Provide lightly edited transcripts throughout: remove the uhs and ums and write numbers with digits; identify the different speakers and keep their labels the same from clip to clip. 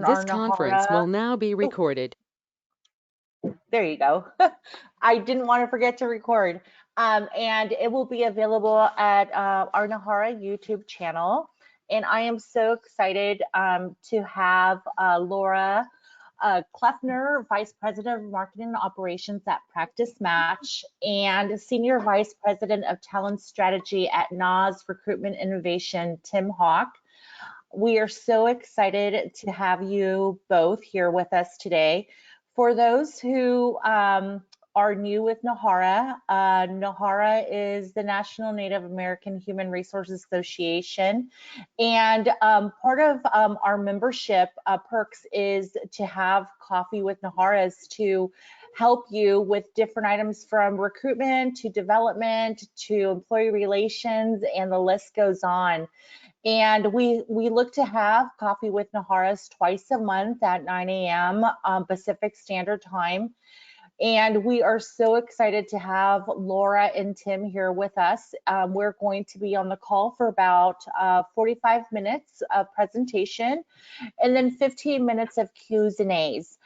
Speaker 1: This conference will now be recorded.
Speaker 2: There you go. I didn't want to forget to record. And it will be available at our Nahara YouTube channel. And I am so excited to have Laura Kleffner, Vice President of Marketing and Operations at PracticeMatch, and Senior Vice President of Talent Strategy at NAS Recruitment Innovation, Tim Hawk. We are so excited to have you both here with us today. For those who are new with Nahara, Nahara is the National Native American Human Resources Association, and part of our membership perks is to have coffee with Naharas to help you with different items from recruitment to development to employee relations, and the list goes on. And we look to have coffee with Naharas twice a month at 9 a.m. Pacific Standard Time. And we are so excited to have Laura and Tim here with us. We're going to be on the call for about 45 minutes of presentation and then 15 minutes of Q's and A's.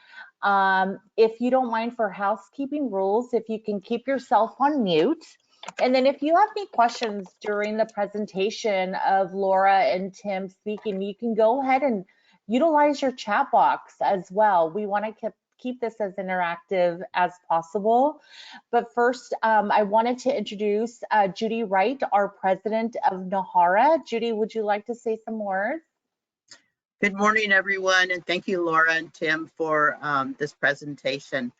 Speaker 2: If you don't mind, for housekeeping rules, if you can keep yourself on mute. And then if you have any questions during the presentation of Laura and Tim speaking, you can go ahead and utilize your chat box as well. We want to keep this as interactive as possible. But first, I wanted to introduce Judy Wright, our president of Nahara. Judy, would you like to say some words?
Speaker 3: Good morning, everyone, and thank you, Laura and Tim, for this presentation.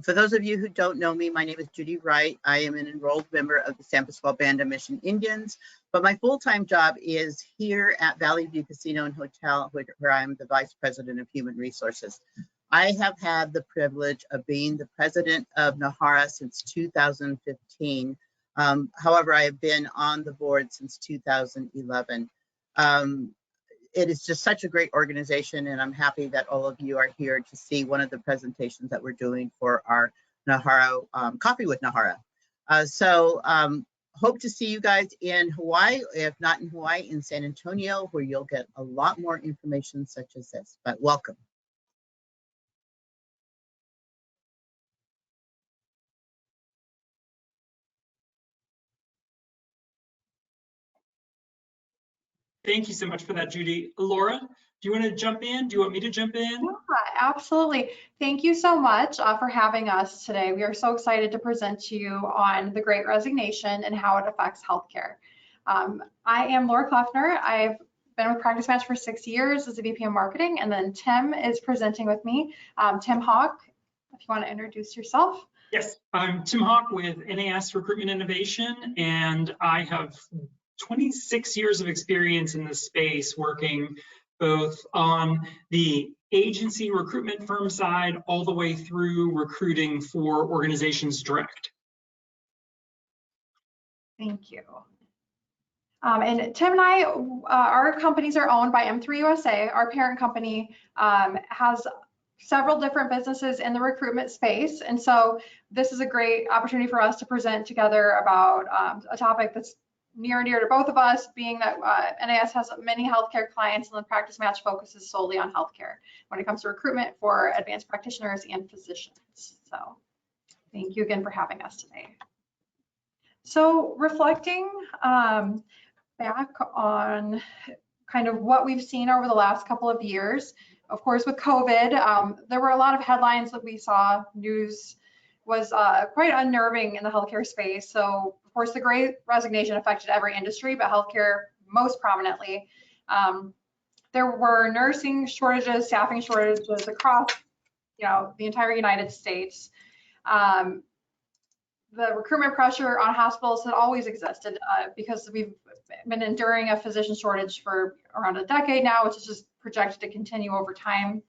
Speaker 3: For those of you who don't know me, my name is Judy Wright. I am an enrolled member of the San Pasqual Band of Mission Indians, but my full-time job is here at Valley View Casino and Hotel, where I'm the Vice President of Human Resources. I have had the privilege of being the president of Nahara since 2015. However, I have been on the board since 2011. It is just such a great organization, and I'm happy that all of you are here to see one of the presentations that we're doing for our Nahara Coffee with Nahara. Hope to see you guys in Hawaii, if not in Hawaii, in San Antonio, where you'll get a lot more information such as this, but welcome.
Speaker 4: Thank you so much for that, Judy. Laura, do you want to jump in? Do you want me to jump in?
Speaker 5: Yeah, absolutely. Thank you so much for having us today. We are so excited to present to you on the Great Resignation and how it affects healthcare. I am Laura Kleffner. I've been with PracticeMatch for 6 years as a VP of Marketing, and then Tim is presenting with me. Tim Hawk, if you want to introduce yourself.
Speaker 4: Yes, I'm Tim Hawk with NAS Recruitment Innovation, and I have 26 years of experience in this space, working both on the agency recruitment firm side all the way through recruiting for organizations direct.
Speaker 5: Thank you. And Tim and I, our companies are owned by M3 USA. Our parent company has several different businesses in the recruitment space. And so this is a great opportunity for us to present together about a topic that's near and dear to both of us, being that NAS has many healthcare clients, and the PracticeMatch focuses solely on healthcare when it comes to recruitment for advanced practitioners and physicians. So thank you again for having us today. So reflecting back on kind of what we've seen over the last couple of years, of course, with COVID, there were a lot of headlines that we saw. News was quite unnerving in the healthcare space. So of course, the Great Resignation affected every industry, but healthcare most prominently. There were nursing shortages, staffing shortages across, the entire United States. The recruitment pressure on hospitals had always existed because we've been enduring a physician shortage for around a decade now, which is just projected to continue over time.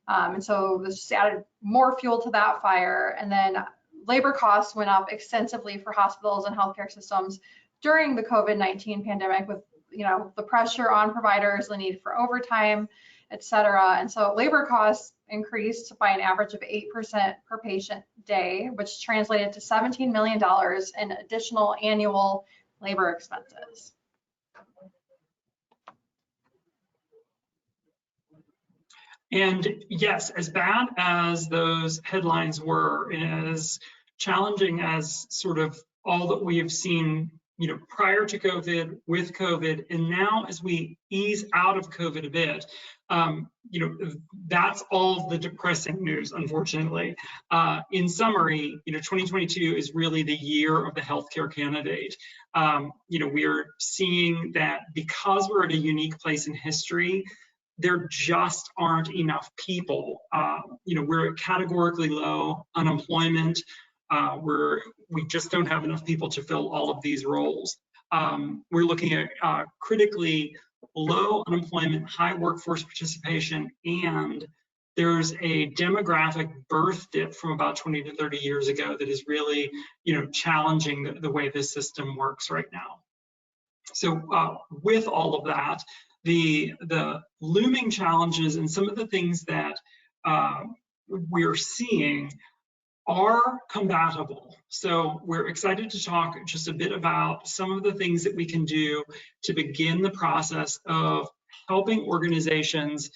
Speaker 5: And so this just added more fuel to that fire. And then labor costs went up extensively for hospitals and healthcare systems during the COVID-19 pandemic, with the pressure on providers, the need for overtime, et cetera. And so labor costs increased by an average of 8% per patient day, which translated to $17 million in additional annual labor expenses.
Speaker 4: And yes, as bad as those headlines were, as challenging as sort of all that we have seen, prior to COVID, with COVID, and now as we ease out of COVID a bit, that's all the depressing news, unfortunately. In summary, 2022 is really the year of the healthcare candidate. We're seeing that because we're at a unique place in history, there just aren't enough people. We're at categorically low unemployment. We just don't have enough people to fill all of these roles. We're looking at critically low unemployment, high workforce participation, and there's a demographic birth dip from about 20 to 30 years ago that is really, challenging the way this system works right now. So with all of that, the looming challenges and some of the things that we're seeing are combatable. So we're excited to talk just a bit about some of the things that we can do to begin the process of helping organizations,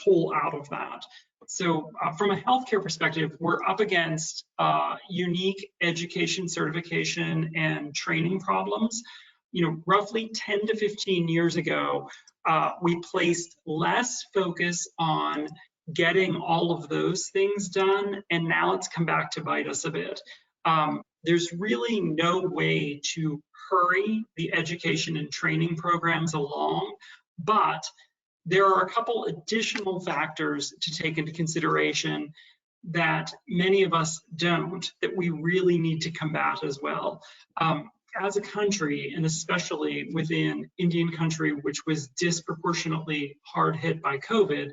Speaker 4: pull out of that. So from a healthcare perspective, we're up against unique education, certification, and training problems. Roughly 10 to 15 years ago, we placed less focus on getting all of those things done, and now it's come back to bite us a bit. There's really no way to hurry the education and training programs along, but there are a couple additional factors to take into consideration that many of us don't, that we really need to combat as well. As a country, and especially within Indian country, which was disproportionately hard hit by COVID,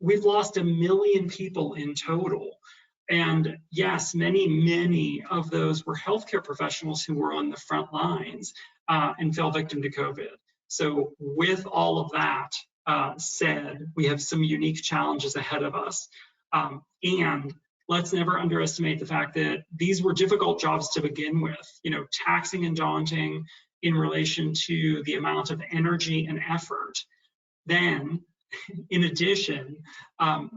Speaker 4: we've lost 1 million people in total. And yes, many of those were healthcare professionals who were on the front lines and fell victim to COVID. So with all of that said, we have some unique challenges ahead of us. And let's never underestimate the fact that these were difficult jobs to begin with, taxing and daunting in relation to the amount of energy and effort. Then, in addition,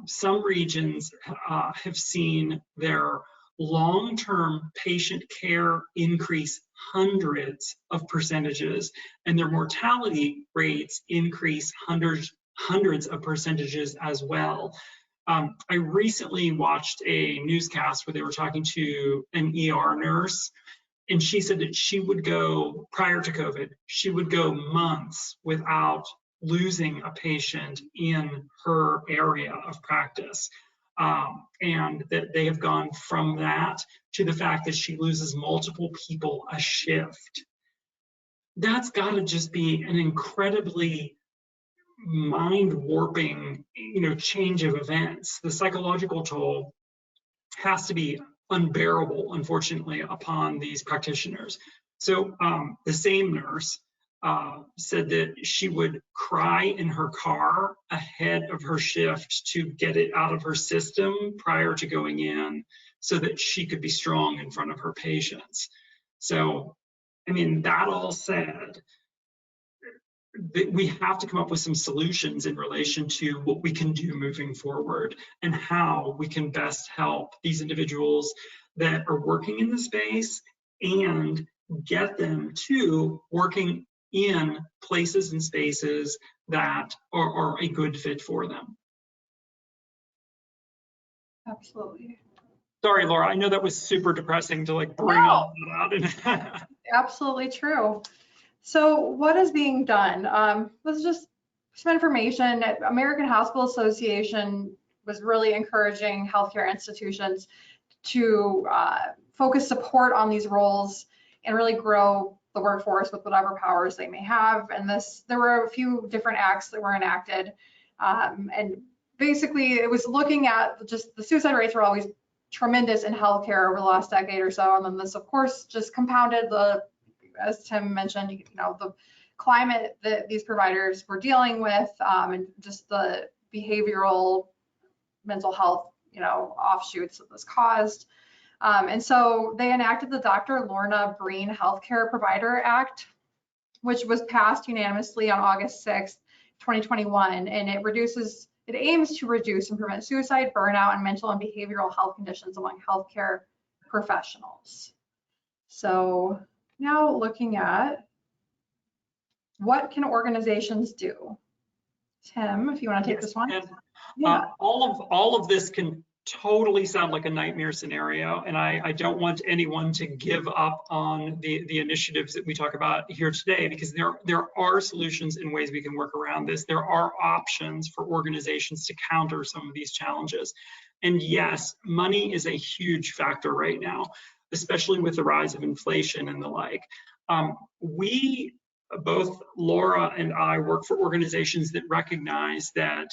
Speaker 4: some regions have seen their long-term patient care increase hundreds of percentages, and their mortality rates increase hundreds of percentages as well. I recently watched a newscast where they were talking to an ER nurse, and she said that she would go, prior to COVID, she would go months without losing a patient in her area of practice. And that they have gone from that to the fact that she loses multiple people a shift. That's got to just be an incredibly mind-warping, change of events. The psychological toll has to be unbearable, unfortunately, upon these practitioners. So the same nurse said that she would cry in her car ahead of her shift to get it out of her system prior to going in so that she could be strong in front of her patients. So, that all said, we have to come up with some solutions in relation to what we can do moving forward and how we can best help these individuals that are working in the space and get them to working in places and spaces that are a good fit for them.
Speaker 5: Absolutely.
Speaker 4: Sorry, Laura, I know that was super depressing to bring all that out.
Speaker 5: Absolutely true. So what is being done? Let's just some information. American Hospital Association was really encouraging healthcare institutions to focus support on these roles and really grow the workforce with whatever powers they may have. And there were a few different acts that were enacted. And basically it was looking at just the suicide rates were always tremendous in healthcare over the last decade or so. And then this, of course, just compounded as Tim mentioned, the climate that these providers were dealing with, and just the behavioral mental health, offshoots that this caused. And so they enacted the Dr. Lorna Breen Healthcare Provider Act, which was passed unanimously on August 6th, 2021, and it reduces It aims to reduce and prevent suicide, burnout, and mental and behavioral health conditions among healthcare professionals. So now looking at what can organizations do? Tim, if you want to take this one.
Speaker 4: And,
Speaker 5: Yeah.
Speaker 4: all of this can totally sound like a nightmare scenario, and I don't want anyone to give up on the initiatives that we talk about here today, because there are solutions and ways we can work around this. There are options for organizations to counter some of these challenges. And yes, money is a huge factor right now, especially with the rise of inflation and the like. Both Laura and I work for organizations that recognize that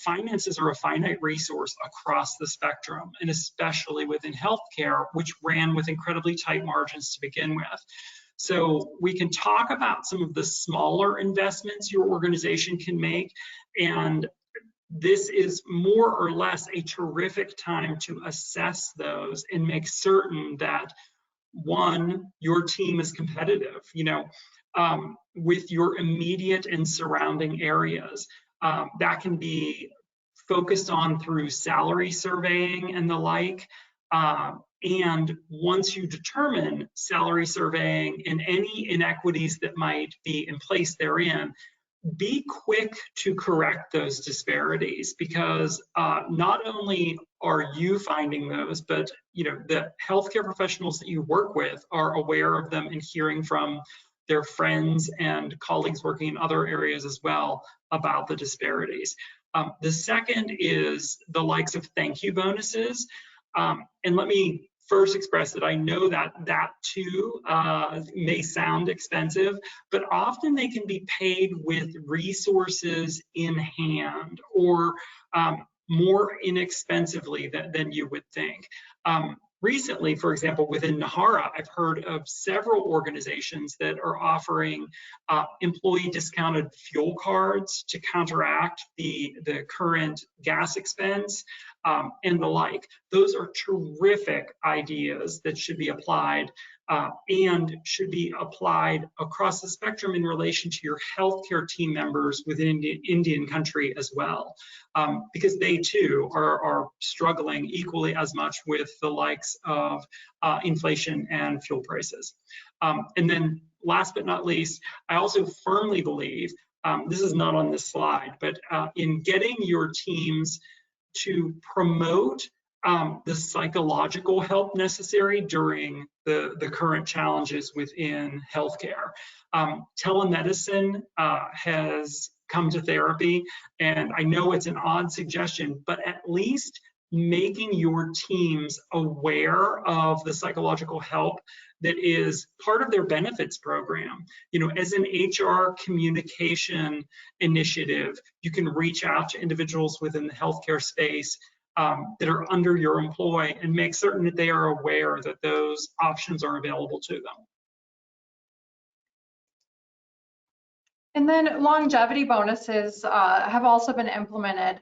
Speaker 4: finances are a finite resource across the spectrum, and especially within healthcare, which ran with incredibly tight margins to begin with. So we can talk about some of the smaller investments your organization can make, and this is more or less a terrific time to assess those and make certain that, one, your team is competitive, with your immediate and surrounding areas. That can be focused on through salary surveying and the like. And once you determine salary surveying and any inequities that might be in place therein, be quick to correct those disparities, because not only are you finding those, but the healthcare professionals that you work with are aware of them and hearing from their friends and colleagues working in other areas as well about the disparities. The second is the likes of thank you bonuses. And let me first express that I know that too may sound expensive, but often they can be paid with resources in hand, or more inexpensively than you would think. Recently, for example, within NAHARA, I've heard of several organizations that are offering employee discounted fuel cards to counteract the current gas expense and the like. Those are terrific ideas that should be applied and should be applied across the spectrum in relation to your healthcare team members within Indian country as well, because they too are struggling equally as much with the likes of inflation and fuel prices. And then last but not least, I also firmly believe, this is not on this slide, but in getting your teams to promote the psychological help necessary during the current challenges within healthcare. Telemedicine has come to therapy, and I know it's an odd suggestion, but at least making your teams aware of the psychological help that is part of their benefits program. As an HR communication initiative, you can reach out to individuals within the healthcare space that are under your employ and make certain that they are aware that those options are available to them.
Speaker 5: And then longevity bonuses have also been implemented.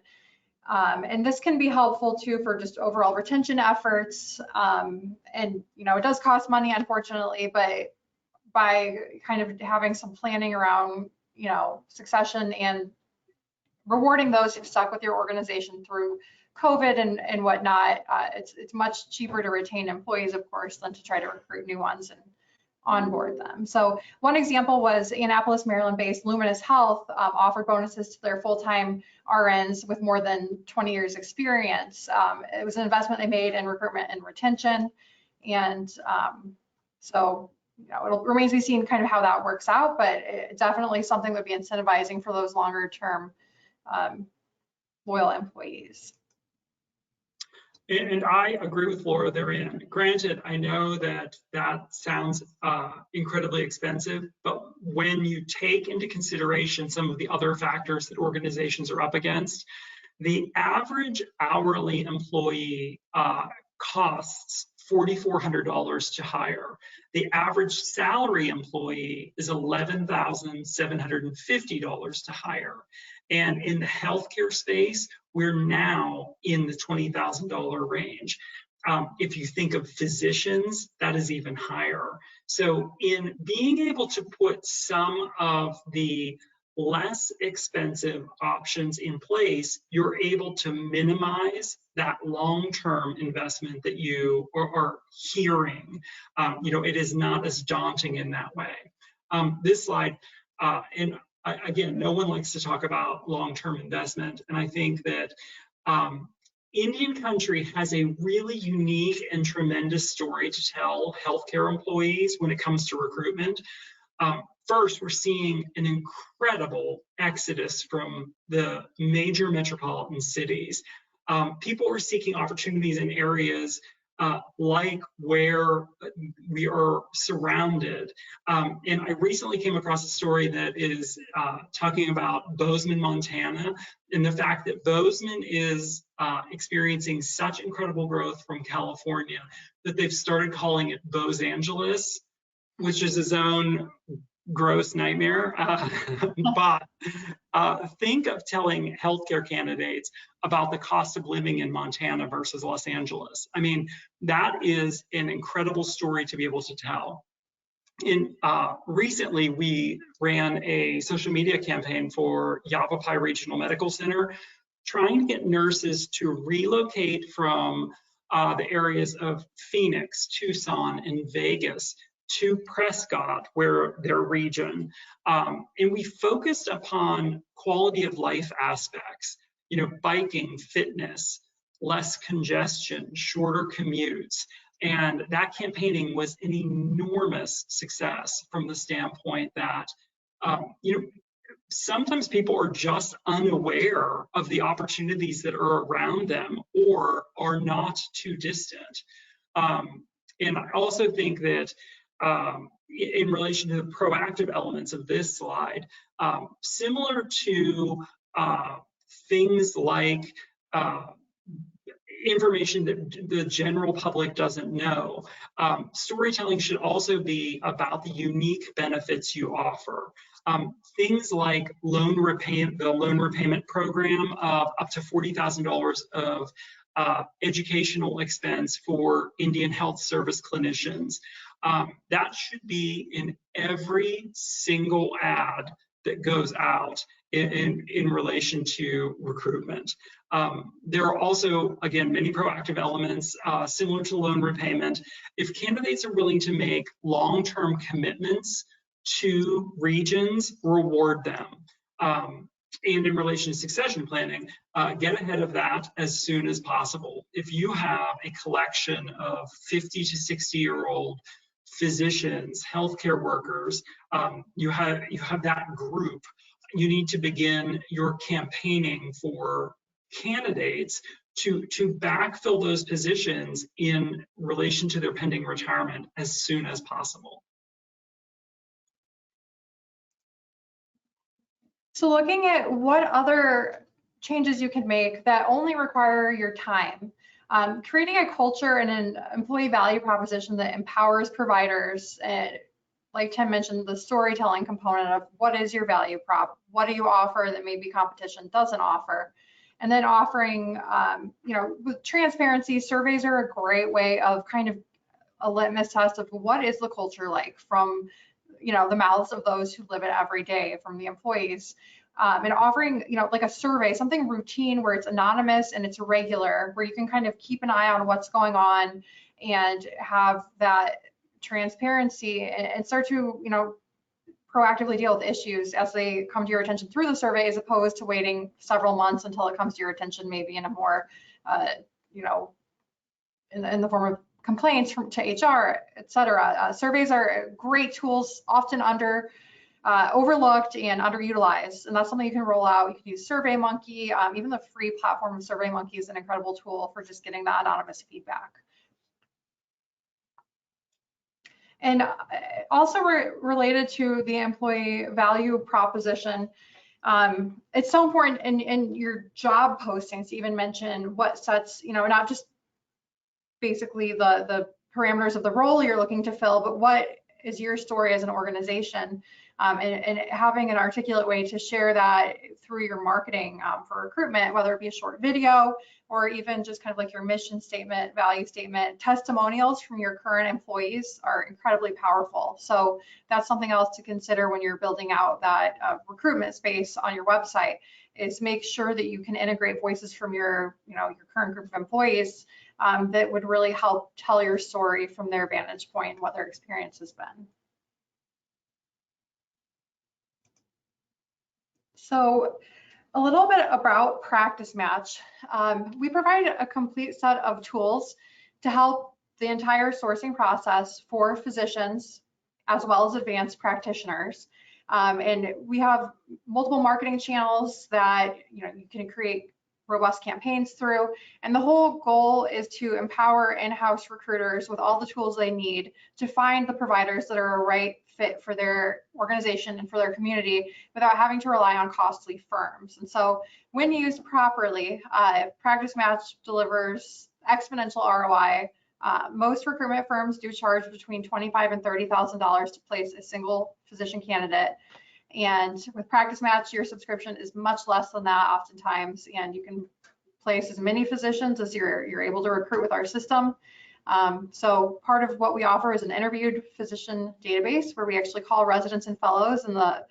Speaker 5: And this can be helpful too for just overall retention efforts. And it does cost money, unfortunately, but by kind of having some planning around, succession and rewarding those who've stuck with your organization through COVID and whatnot, it's much cheaper to retain employees, of course, than to try to recruit new ones and onboard them. So one example was Annapolis, Maryland-based Luminous Health offered bonuses to their full-time RNs with more than 20 years experience. It was an investment they made in recruitment and retention. And so it remains to be seen kind of how that works out, but it's definitely something that would be incentivizing for those longer term loyal employees.
Speaker 4: And I agree with Laura therein. Granted, I know that sounds incredibly expensive, but when you take into consideration some of the other factors that organizations are up against, the average hourly employee costs $4,400 to hire. The average salary employee is $11,750 to hire. And in the healthcare space, we're now in the $20,000 range. If you think of physicians, that is even higher. So in being able to put some of the less expensive options in place, you're able to minimize that long-term investment that you are hearing. It is not as daunting in that way. This slide, and again, no one likes to talk about long-term investment, and I think that Indian country has a really unique and tremendous story to tell healthcare employees when it comes to recruitment. First, we're seeing an incredible exodus from the major metropolitan cities. People are seeking opportunities in areas like where we are surrounded. And I recently came across a story that is talking about Bozeman, Montana, and the fact that Bozeman is experiencing such incredible growth from California that they've started calling it Bose Angeles, which is its own gross nightmare. But think of telling healthcare candidates about the cost of living in Montana versus Los Angeles. I mean, that is an incredible story to be able to tell. Recently, we ran a social media campaign for Yavapai Regional Medical Center, trying to get nurses to relocate from the areas of Phoenix, Tucson, and Vegas to Prescott, where their region. And we focused upon quality of life aspects, biking, fitness, less congestion, shorter commutes. And that campaigning was an enormous success from the standpoint that, sometimes people are just unaware of the opportunities that are around them or are not too distant. And I also think that in relation to the proactive elements of this slide, similar to things like information that the general public doesn't know, storytelling should also be about the unique benefits you offer. Things like the loan repayment program of up to $40,000 of educational expense for Indian Health Service clinicians. That should be in every single ad that goes out in relation to recruitment. There are also, again, many proactive elements similar to loan repayment. If candidates are willing to make long-term commitments to regions, reward them. And in relation to succession planning, get ahead of that as soon as possible. If you have a collection of 50 to 60-year-old physicians, healthcare workers, you have that group, you need to begin your campaigning for candidates to backfill those positions in relation to their pending retirement as soon as possible.
Speaker 5: So looking at what other changes you can make that only require your time, creating a culture and an employee value proposition that empowers providers, like Tim mentioned, the storytelling component of what is your value prop, what do you offer that maybe competition doesn't offer, and then offering, with transparency, surveys are a great way of kind of a litmus test of what is the culture like from the mouths of those who live it every day, from the employees, and offering, like a survey, something routine where it's anonymous and it's regular, where you can kind of keep an eye on what's going on and have that transparency and start to, proactively deal with issues as they come to your attention through the survey, as opposed to waiting several months until it comes to your attention, maybe in a more, in the form of complaints to HR, et cetera. Surveys are great tools, often overlooked and underutilized, and that's something you can roll out. You can use SurveyMonkey. Even the free platform of SurveyMonkey is an incredible tool for just getting that anonymous feedback. And also related to the employee value proposition, it's so important in your job postings to even mention what sets, not just basically the parameters of the role you're looking to fill, but what is your story as an organization. and having an articulate way to share that through your marketing for recruitment, whether it be a short video or even just kind of like your mission statement, value statement. Testimonials from your current employees are incredibly powerful. So that's something else to consider when you're building out that recruitment space on your website, is make sure that you can integrate voices from your current group of employees that would really help tell your story from their vantage point, what their experience has been. So a little bit about PracticeMatch. We provide a complete set of tools to help the entire sourcing process for physicians as well as advanced practitioners. And we have multiple marketing channels that you can create robust campaigns through. And the whole goal is to empower in-house recruiters with all the tools they need to find the providers that are a right fit for their organization and for their community without having to rely on costly firms. And so when used properly, PracticeMatch delivers exponential ROI. Most recruitment firms do charge between $25,000 and $30,000 to place a single physician candidate. And with PracticeMatch, your subscription is much less than that oftentimes, and you can place as many physicians as you're able to recruit with our system. So part of what we offer is an interviewed physician database where we actually call residents and fellows in the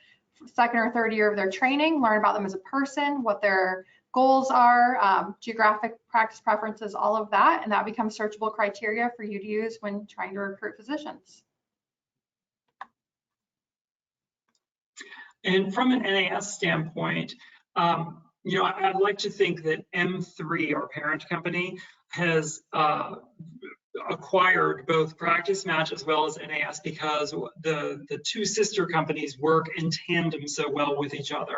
Speaker 5: second or third year of their training, learn about them as a person, what their goals are, geographic practice preferences, all of that, and that becomes searchable criteria for you to use when trying to recruit physicians.
Speaker 4: And from an NAS standpoint, I'd like to think that M3, our parent company, has acquired both PracticeMatch as well as NAS because the two sister companies work in tandem so well with each other.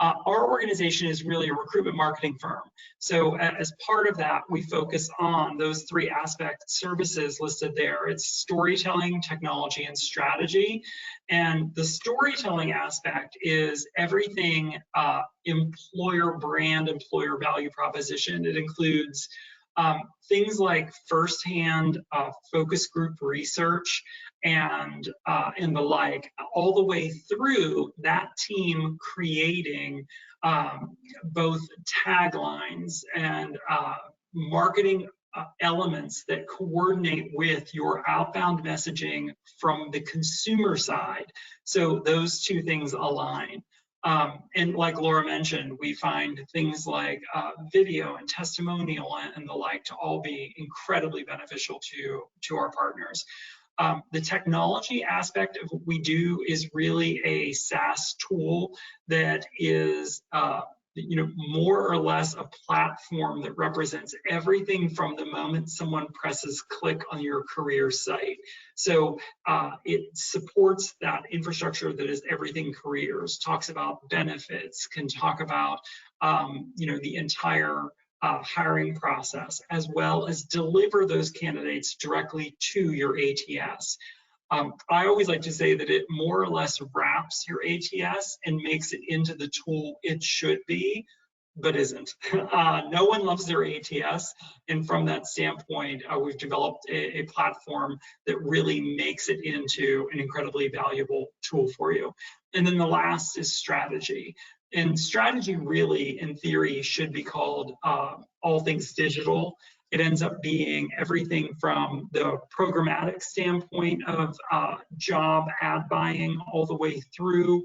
Speaker 4: Our organization is really a recruitment marketing firm. So as part of that, we focus on those three aspect services listed there. It's storytelling, technology, and strategy. And the storytelling aspect is everything employer brand, employer value proposition. It includes things like firsthand focus group research and the like, all the way through that team creating both taglines and marketing elements that coordinate with your outbound messaging from the consumer side. So those two things align. And like Laura mentioned, we find things like video and testimonial and the like to all be incredibly beneficial to our partners. The technology aspect of what we do is really a SaaS tool that is more or less a platform that represents everything from the moment someone presses click on your career site. So it supports that infrastructure that is everything careers, talks about benefits, can talk about the entire hiring process, as well as deliver those candidates directly to your ATS. I always like to say that it more or less wraps your ATS and makes it into the tool it should be, but isn't. No one loves their ATS, and from that standpoint, we've developed a platform that really makes it into an incredibly valuable tool for you. And then the last is strategy. And strategy really, in theory, should be called all things digital. It ends up being everything from the programmatic standpoint of job ad buying all the way through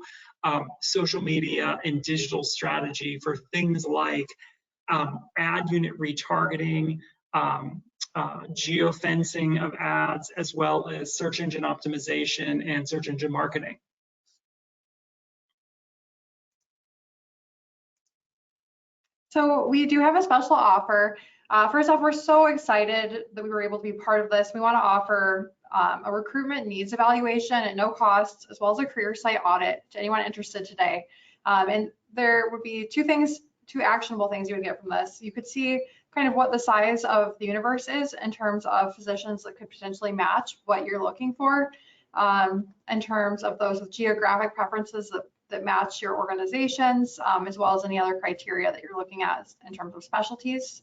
Speaker 4: social media and digital strategy for things like ad unit retargeting, geofencing of ads, as well as search engine optimization and search engine marketing.
Speaker 5: So we do have a special offer. First off, we're so excited that we were able to be part of this. We want to offer a recruitment needs evaluation at no cost, as well as a career site audit to anyone interested today. And there would be two actionable things you would get from this. You could see kind of what the size of the universe is in terms of physicians that could potentially match what you're looking for, in terms of those with geographic preferences that match your organizations, as well as any other criteria that you're looking at in terms of specialties.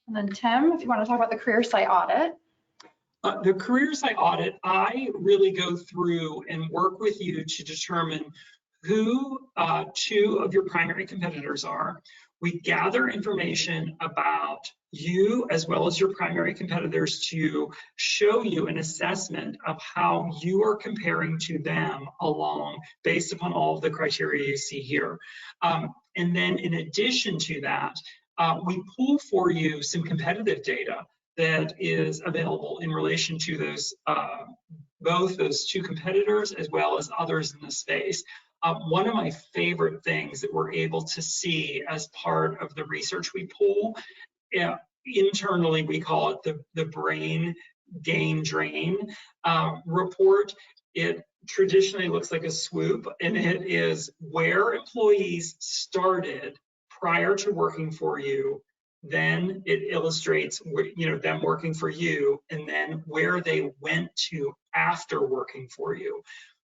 Speaker 5: And then Tim, if you want to talk about the career site audit.
Speaker 4: The careers I audit, I really go through and work with you to determine who two of your primary competitors are. We gather information about you as well as your primary competitors to show you an assessment of how you are comparing to them along based upon all of the criteria you see here. And then in addition to that, we pull for you some competitive data that is available in relation to those both those two competitors as well as others in the space. One of my favorite things that we're able to see as part of the research we pull, internally we call it the brain gain drain report. It traditionally looks like a swoop, and it is where employees started prior to working for you. Then it illustrates, them working for you, and then where they went to after working for you.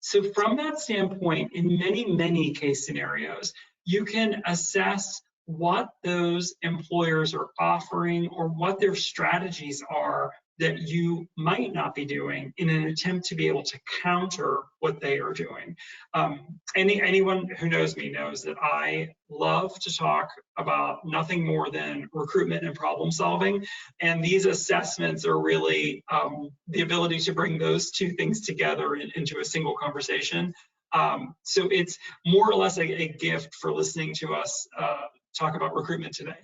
Speaker 4: So from that standpoint, in many, many case scenarios, you can assess what those employers are offering or what their strategies are that you might not be doing in an attempt to be able to counter what they are doing. Anyone who knows me knows that I love to talk about nothing more than recruitment and problem solving. And these assessments are really the ability to bring those two things together into a single conversation. So it's more or less a gift for listening to us talk about recruitment today.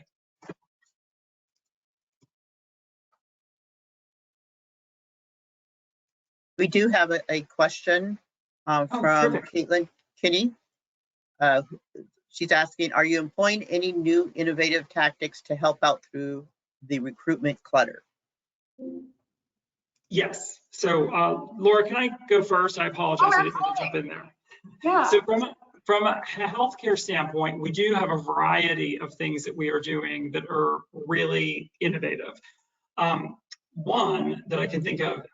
Speaker 3: We do have a question from Caitlin Kinney. She's asking, are you employing any new innovative tactics to help out through the recruitment clutter?
Speaker 4: Yes. So Laura, can I go first? I apologize, I didn't want to jump in there.
Speaker 5: Yeah.
Speaker 4: So from a healthcare standpoint, we do have a variety of things that we are doing that are really innovative. One that I can think of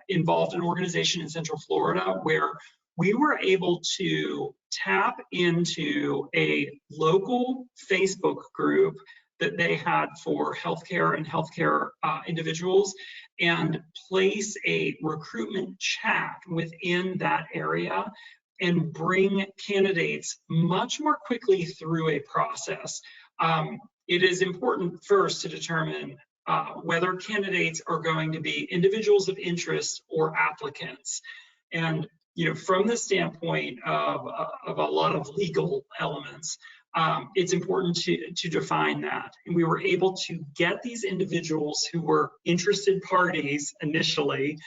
Speaker 4: involved an organization in Central Florida where we were able to tap into a local Facebook group that they had for healthcare and healthcare individuals and place a recruitment chat within that area and bring candidates much more quickly through a process. It is important first to determine whether candidates are going to be individuals of interest or applicants. And from the standpoint of a lot of legal elements, it's important to define that. And we were able to get these individuals who were interested parties initially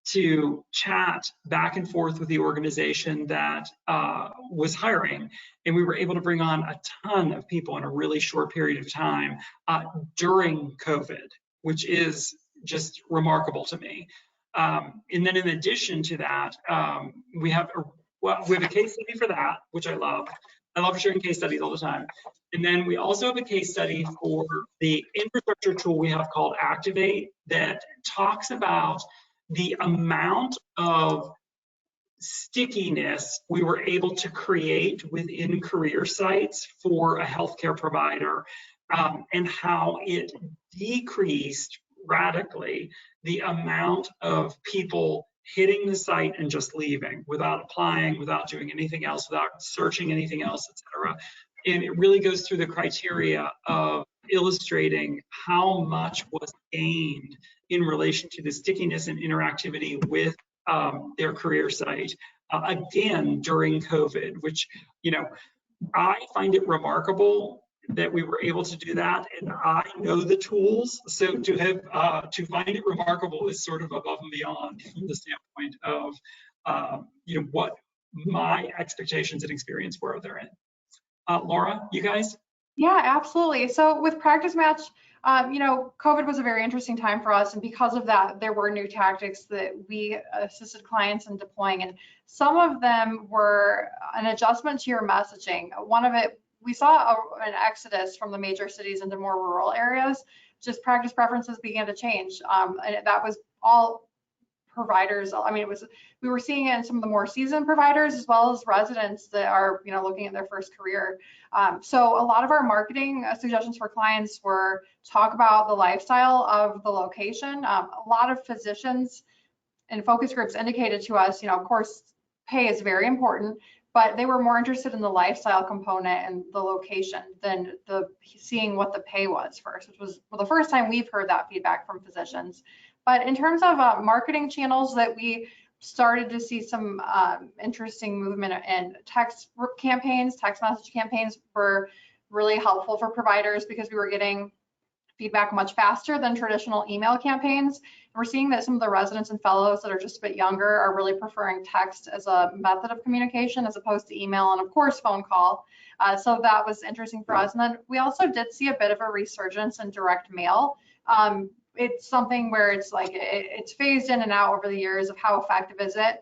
Speaker 4: to chat back and forth with the organization that was hiring. And we were able to bring on a ton of people in a really short period of time during COVID, which is just remarkable to me. And then in addition to that, we have a case study for that, which I love. I love sharing case studies all the time. And then we also have a case study for the infrastructure tool we have called Activate that talks about the amount of stickiness we were able to create within career sites for a healthcare provider, and how it decreased radically the amount of people hitting the site and just leaving without applying, without doing anything else, without searching anything else, etc. And it really goes through the criteria of illustrating how much was gained in relation to the stickiness and interactivity with their career site, again, during COVID, which, I find it remarkable that we were able to do that, and I know the tools, so to have to find it remarkable is sort of above and beyond from the standpoint of what my expectations and experience were therein. Laura, you guys?
Speaker 5: Yeah, absolutely. So with PracticeMatch, COVID was a very interesting time for us, and because of that, there were new tactics that we assisted clients in deploying, and some of them were an adjustment to your messaging. One of it, we saw an exodus from the major cities into more rural areas. Just practice preferences began to change, and that was all providers. I mean, we were seeing it in some of the more seasoned providers as well as residents that are, you know, looking at their first career. So a lot of our marketing suggestions for clients were talk about the lifestyle of the location. A lot of physicians and focus groups indicated to us, you know, of course, pay is very important, but they were more interested in the lifestyle component and the location than seeing what the pay was first, which was the first time we've heard that feedback from physicians. But in terms of marketing channels that we started to see some interesting movement in text campaigns, text message campaigns were really helpful for providers because we were getting feedback much faster than traditional email campaigns. And we're seeing that some of the residents and fellows that are just a bit younger are really preferring text as a method of communication as opposed to email and of course phone call. So that was interesting for us. And then we also did see a bit of a resurgence in direct mail. It's something where it's like it's phased in and out over the years of how effective is it.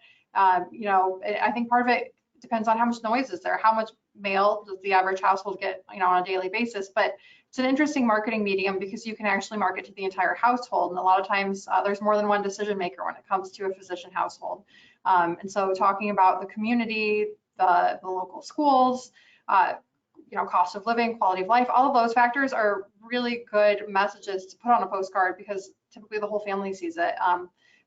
Speaker 5: You know, I think part of it depends on how much noise is there, how much mail does the average household get, you know, on a daily basis. But it's an interesting marketing medium because you can actually market to the entire household. And a lot of times there's more than one decision maker when it comes to a physician household. And so talking about the community, the local schools, you know, cost of living, quality of life, all of those factors are really good messages to put on a postcard because typically the whole family sees it.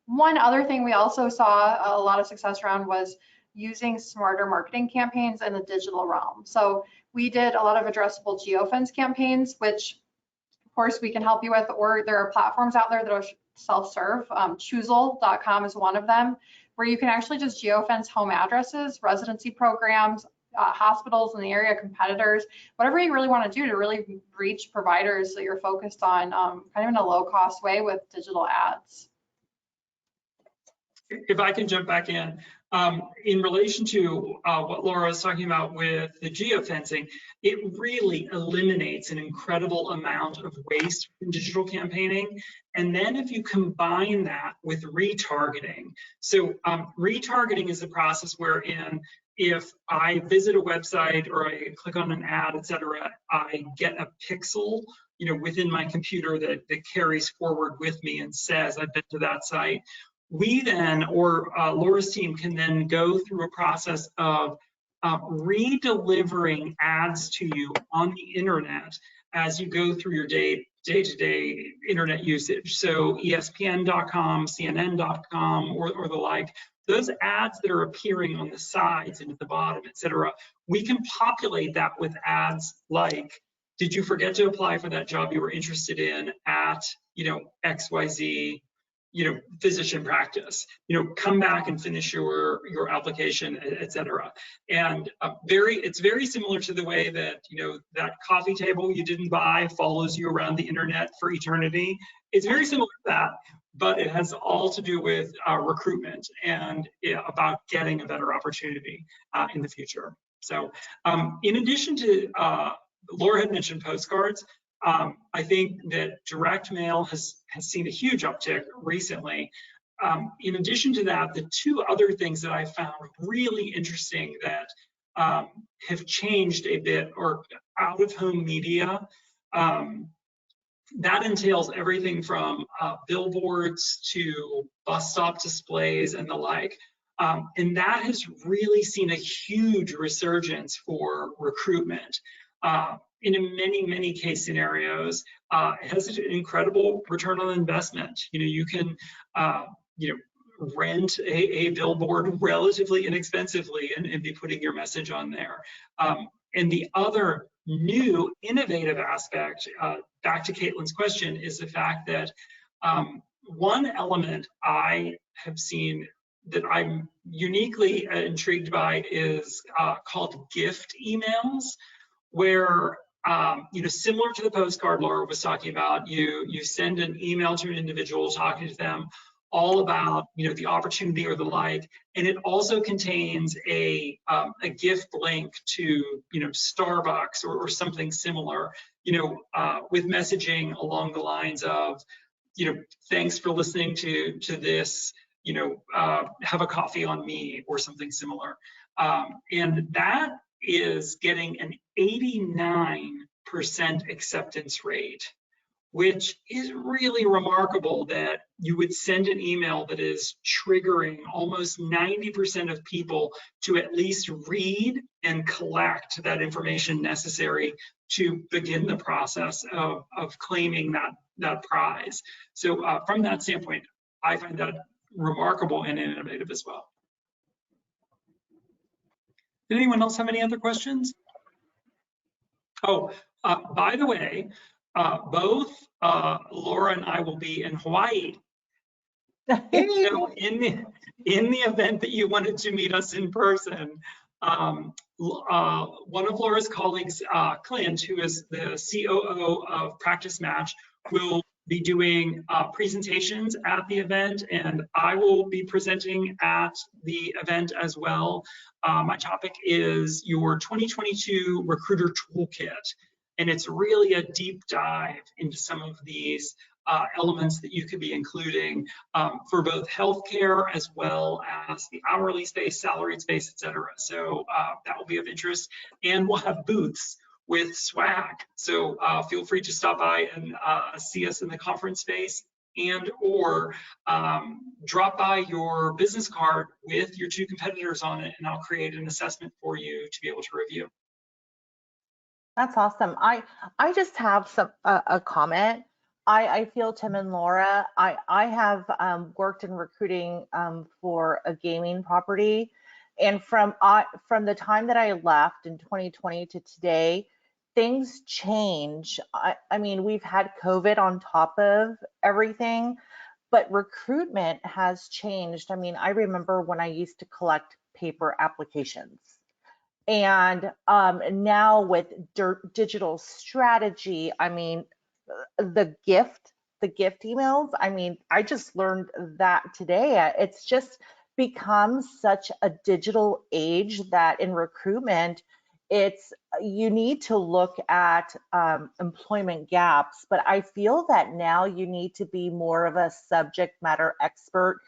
Speaker 5: One other thing we also saw a lot of success around was using smarter marketing campaigns in the digital realm. So we did a lot of addressable geofence campaigns, which of course we can help you with, or there are platforms out there that are self-serve. Choosel.com is one of them, where you can actually just geofence home addresses, residency programs, hospitals in the area, competitors, whatever you really want to do to really reach providers that you're focused on kind of in a low cost way with digital ads.
Speaker 4: If I can jump back in relation to what Laura was talking about with the geofencing, it really eliminates an incredible amount of waste in digital campaigning. And then if you combine that with retargeting, so retargeting is a process wherein if I visit a website or I click on an ad, etc., I get a pixel, you know, within my computer that carries forward with me and says I've been to that site. We then, or Laura's team, can then go through a process of redelivering ads to you on the internet as you go through your day-to-day internet usage. So ESPN.com, CNN.com, or the like. Those ads that are appearing on the sides and at the bottom, etc., we can populate that with ads like, did you forget to apply for that job you were interested in at, you know, XYZ, you know, physician practice, you know, come back and finish your application, etc. And it's very similar to the way that, you know, that coffee table you didn't buy follows you around the internet for eternity. It's very similar to that, but it has all to do with recruitment and about getting a better opportunity in the future. So in addition to, Laura had mentioned postcards, I think that direct mail has seen a huge uptick recently. In addition to that, the two other things that I found really interesting that have changed a bit are out-of-home media. That entails everything from billboards to bus stop displays and the like. And that has really seen a huge resurgence for recruitment. In many case scenarios, it has an incredible return on investment. You know, you can, you know, rent a billboard relatively inexpensively and be putting your message on there. And the other new innovative aspect, back to Caitlin's question, is the fact that one element I have seen that I'm uniquely intrigued by is called gift emails, where you know, similar to the postcard Laura was talking about, you send an email to an individual talking to them all about, you know, the opportunity or the like, and it also contains a gift link to, you know, Starbucks or something similar, you know, with messaging along the lines of, you know, thanks for listening to this, you know, have a coffee on me or something similar, and that is getting an 89% acceptance rate, which is really remarkable that you would send an email that is triggering almost 90% of people to at least read and collect that information necessary to begin the process of claiming that prize. So from that standpoint, I find that remarkable and innovative as well. Did anyone else have any other questions? Oh, by the way, both Laura and I will be in Hawaii. So in the event that you wanted to meet us in person, one of Laura's colleagues, Clint, who is the COO of PracticeMatch, will be doing presentations at the event, and I will be presenting at the event as well. My topic is your 2022 Recruiter Toolkit, and it's really a deep dive into some of these elements that you could be including for both healthcare as well as the hourly space, salaried space, et cetera. So that will be of interest, and we'll have booths with swag. So feel free to stop by and see us in the conference space, and or drop by your business card with your 2 competitors on it, and I'll create an assessment for you to be able to review.
Speaker 2: That's awesome. I just have a comment. I feel, Tim and Laura, I have worked in recruiting for a gaming property, and from the time that I left in 2020 to today, things change. I mean, we've had COVID on top of everything, but recruitment has changed. I mean, I remember when I used to collect paper applications. And now with digital strategy, I mean, the gift emails, I mean, I just learned that today. It's just become such a digital age that in recruitment, you need to look at employment gaps, but I feel that now you need to be more of a subject matter expert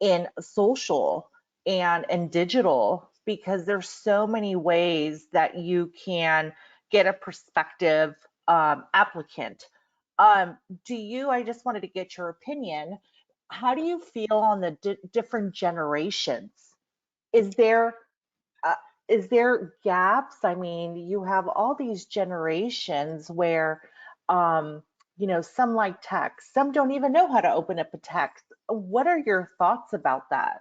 Speaker 2: in social and digital, because there's so many ways that you can get a prospective applicant. I just wanted to get your opinion. How do you feel on the different generations? Is there gaps? I mean, you have all these generations where, you know, some like text, some don't even know how to open up a text. What are your thoughts about that?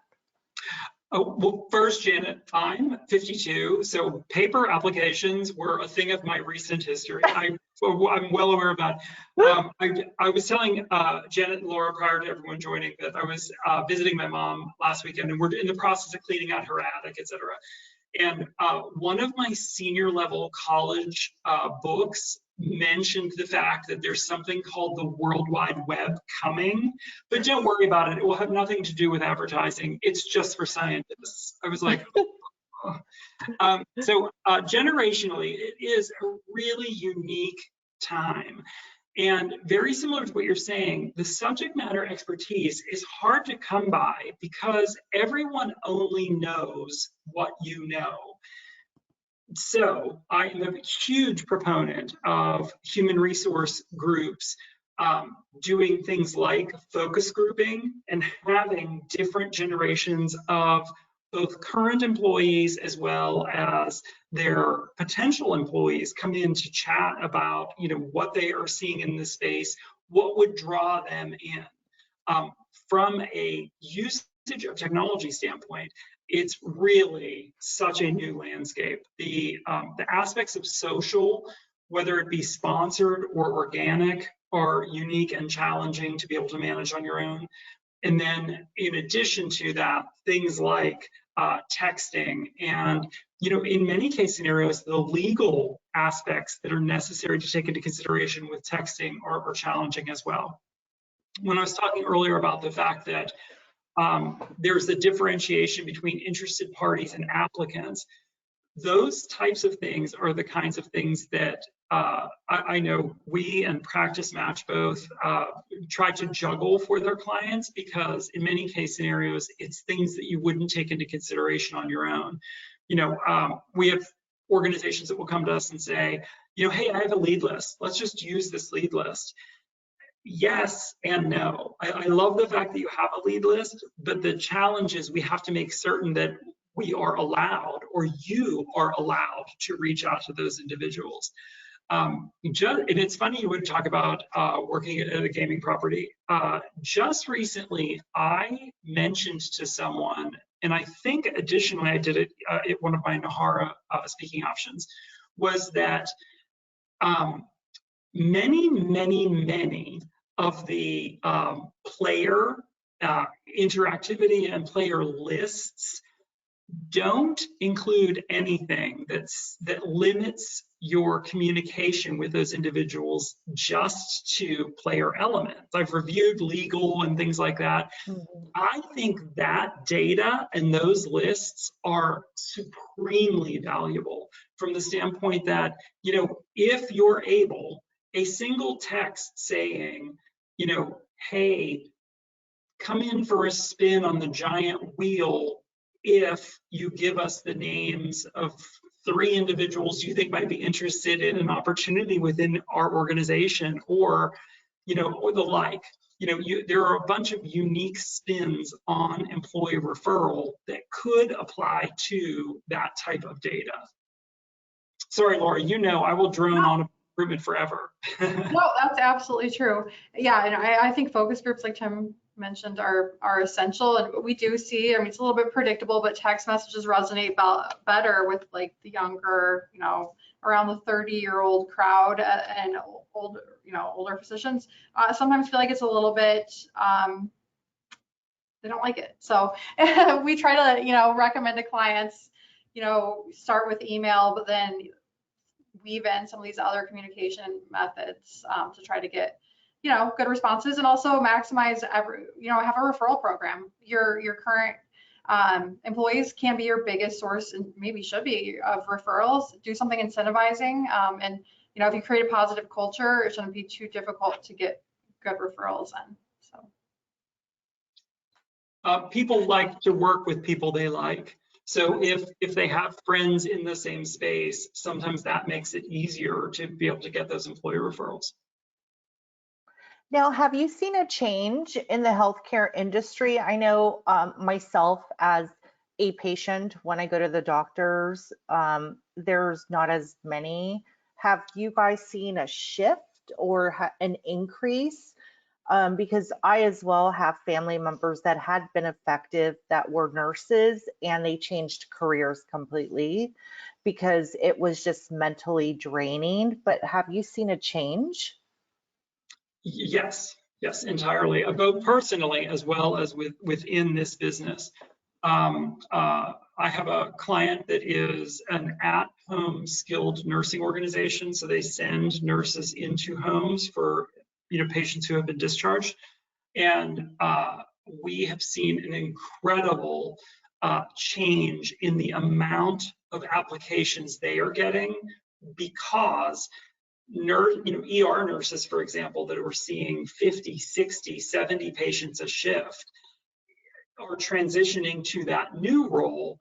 Speaker 4: Oh, well, first, Janet, I'm 52, so paper applications were a thing of my recent history. I'm well aware of that. I was telling Janet and Laura prior to everyone joining that I was visiting my mom last weekend, and we're in the process of cleaning out her attic, et cetera. And one of my senior level college books mentioned the fact that there's something called the World Wide Web coming, but don't worry about it. It will have nothing to do with advertising. It's just for scientists. I was like, oh. So generationally, it is a really unique time. And very similar to what you're saying, the subject matter expertise is hard to come by because everyone only knows what you know. So I am a huge proponent of human resource groups doing things like focus grouping and having different generations of both current employees as well as their potential employees come in to chat about, you know, what they are seeing in this space, what would draw them in. From a usage of technology standpoint, it's really such a new landscape. The aspects of social, whether it be sponsored or organic, are unique and challenging to be able to manage on your own. And then in addition to that, things like texting and, you know, in many case scenarios, the legal aspects that are necessary to take into consideration with texting are challenging as well. When I was talking earlier about the fact that there's the differentiation between interested parties and applicants, those types of things are the kinds of things that I know we and PracticeMatch both try to juggle for their clients, because in many case scenarios, it's things that you wouldn't take into consideration on your own. You know, we have organizations that will come to us and say, you know, hey, I have a lead list. Let's just use this lead list. yes and no. I love the fact that you have a lead list, but the challenge is we have to make certain that we are allowed, or you are allowed, to reach out to those individuals. And it's funny you would talk about working at a gaming property. Just recently, I mentioned to someone, and I think additionally I did it at one of my Nahara speaking options, was that many of the player interactivity and player lists don't include anything that limits your communication with those individuals just to player elements. I've reviewed legal and things like that. Mm-hmm. I think that data and those lists are supremely valuable from the standpoint that, you know, if you're able, a single text saying, you know, hey, come in for a spin on the giant wheel if you give us the names of 3 individuals you think might be interested in an opportunity within our organization, or, you know, or the like. You know, there are a bunch of unique spins on employee referral that could apply to that type of data. Sorry, Laura, you know, I will drone on recruitment forever.
Speaker 5: No, that's absolutely true. Yeah, and I think focus groups, like Tim mentioned, are essential, and we do see, I mean, it's a little bit predictable, but text messages resonate better with like the younger, you know, around the 30-year-old crowd, and older physicians sometimes feel like it's a little bit they don't like it. So we try to, you know, recommend to clients, you know, start with email, but then weave in some of these other communication methods to try to get, you know, good responses, and also maximize have a referral program. Your current employees can be your biggest source, and maybe should be, of referrals. Do something incentivizing, and, you know, if you create a positive culture, it shouldn't be too difficult to get good referrals in. So
Speaker 4: people like to work with people they like. So if they have friends in the same space, sometimes that makes it easier to be able to get those employee referrals.
Speaker 2: Now, have you seen a change in the healthcare industry? I know myself as a patient, when I go to the doctors, there's not as many. Have you guys seen a shift or an increase? Because I as well have family members that had been effective that were nurses, and they changed careers completely because it was just mentally draining. But have you seen a change?
Speaker 4: Yes, entirely, both personally as well as within this business. I have a client that is an at-home skilled nursing organization, so they send nurses into homes for, you know, patients who have been discharged, and we have seen an incredible change in the amount of applications they are getting, because ER nurses, for example, that were seeing 50, 60, 70 patients a shift are transitioning to that new role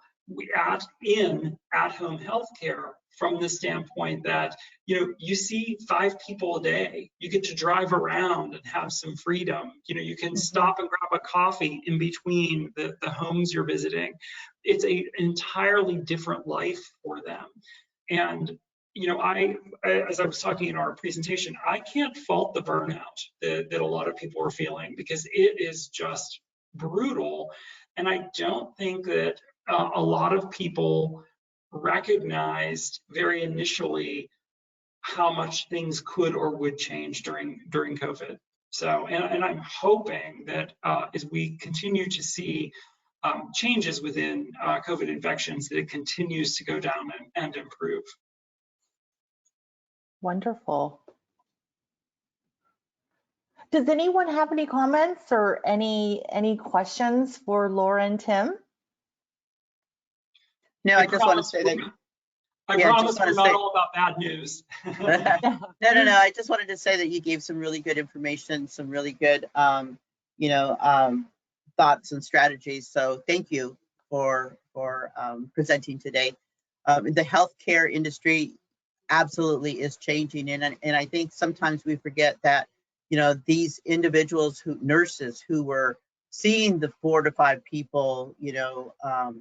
Speaker 4: in at-home healthcare, from the standpoint that, you know, you see 5 people a day, you get to drive around and have some freedom. You know, you can stop and grab a coffee in between the homes you're visiting. It's an entirely different life for them. And, you know, as I was talking in our presentation, I can't fault the burnout that a lot of people are feeling, because it is just brutal. And I don't think that a lot of people recognized very initially how much things could or would change during COVID. So, and I'm hoping that as we continue to see changes within COVID infections, that it continues to go down and improve.
Speaker 2: Wonderful. Does anyone have any comments or any questions for Laura and Tim?
Speaker 3: No, I just want to say that.
Speaker 4: I promise we're not all about bad news.
Speaker 3: No. I just wanted to say that you gave some really good information, some really good, thoughts and strategies. So thank you for presenting today. The healthcare industry absolutely is changing, and I think sometimes we forget that, these individuals nurses who were seeing the 4 to 5 people,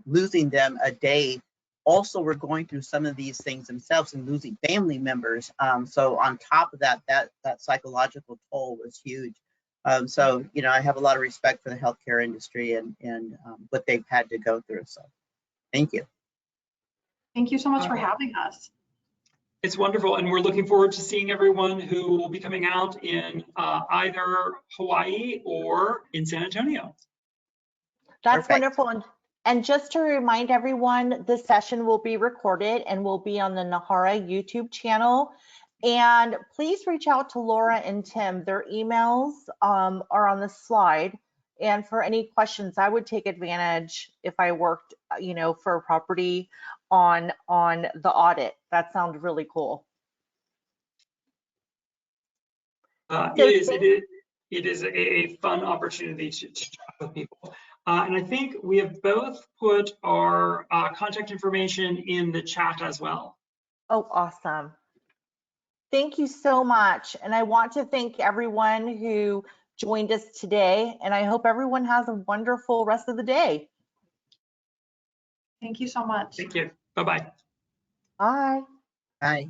Speaker 3: losing them a day, also were going through some of these things themselves and losing family members. So on top of that psychological toll was huge. So, I have a lot of respect for the healthcare industry and what they've had to go through. So thank you.
Speaker 5: Thank you so much for having us.
Speaker 4: It's wonderful, and we're looking forward to seeing everyone who will be coming out in either Hawaii or in San Antonio.
Speaker 2: That's
Speaker 3: Perfect.
Speaker 2: wonderful. And just to remind everyone, this session will be recorded and will be on the Nahara YouTube channel. And please reach out to Laura and Tim. Their emails are on the slide. And for any questions, I would take advantage if I worked, for a property on the audit. That sounds really cool.
Speaker 4: It is a fun opportunity to chat with people. And I think we have both put our contact information in the chat as well.
Speaker 2: Oh, awesome. Thank you so much. And I want to thank everyone who joined us today. And I hope everyone has a wonderful rest of the day.
Speaker 5: Thank you so much.
Speaker 4: Thank you. Bye-bye.
Speaker 2: Bye.
Speaker 3: Bye.